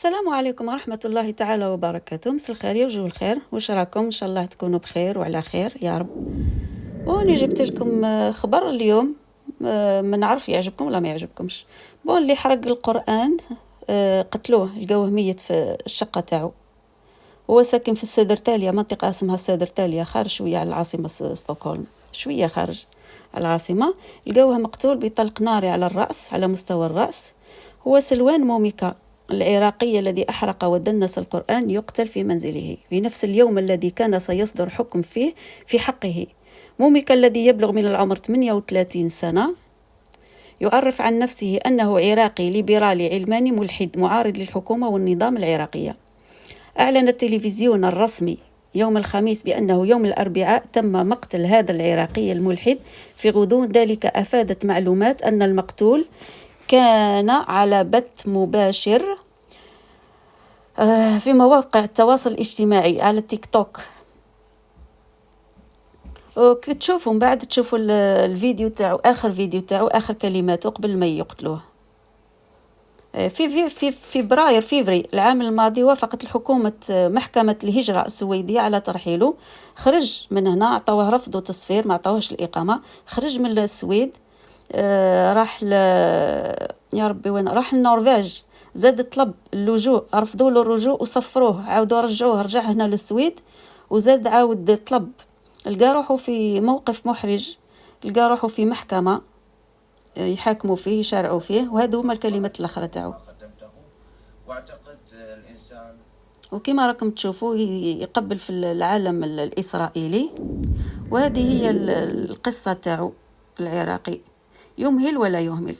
السلام عليكم ورحمة الله تعالى وبركاته. مساء الخير يا وجه الخير، واش راكم؟ ان شاء الله تكونوا بخير وعلى خير يا رب. واني جبت لكم خبر اليوم، ما نعرف يعجبكم ولا ما يعجبكمش. اللي حرق القرآن قتلوه، لقوه ميت في الشقة تاعو. هو ساكن في السودرتاليا، منطقة اسمها السودرتاليا، خارج شوية على العاصمة ستوكهولم، شوية خارج على العاصمة. لقوه مقتول بطلق ناري على الرأس، على مستوى الرأس. هو سلوان موميكا العراقي الذي أحرق ودنس القرآن يقتل في منزله في نفس اليوم الذي كان سيصدر حكم فيه في حقه. موميكا الذي يبلغ من العمر 38 سنة يعرف عن نفسه أنه عراقي ليبرالي علماني ملحد معارض للحكومة والنظام العراقي. أعلن التلفزيون الرسمي يوم الخميس بأنه يوم الأربعاء تم مقتل هذا العراقي الملحد. في غضون ذلك أفادت معلومات أن المقتول كان على بث مباشر في مواقع التواصل الاجتماعي على التيك توك. تشوفوا من بعد تشوفوا الفيديو تاعو، آخر فيديو تاعو، آخر كلماته قبل ما يقتلوه. في فبراير العام الماضي وافقت الحكومة محكمة الهجرة السويدية على ترحيله. خرج من هنا، عطوه رفض وتصفير، ما عطوهش الإقامة. خرج من السويد، راح يا ربي وين راح؟ النرويج. زاد طلب اللجوء، رفضوا له الرجوع وصفروه، عاودوا رجعوه، رجع هنا للسويد. وزاد عاود طلب، لقى روحه في موقف محرج، لقى روحه في محكمة يحاكموا فيه، يشارعوا فيه. وهذو هما الكلمات الأخرى تاعو. واعتقد الإنسان وكما راكم تشوفوا يقبل في العالم الإسرائيلي. وهذه هي القصة تاعو العراقي، يمهل ولا يهمل.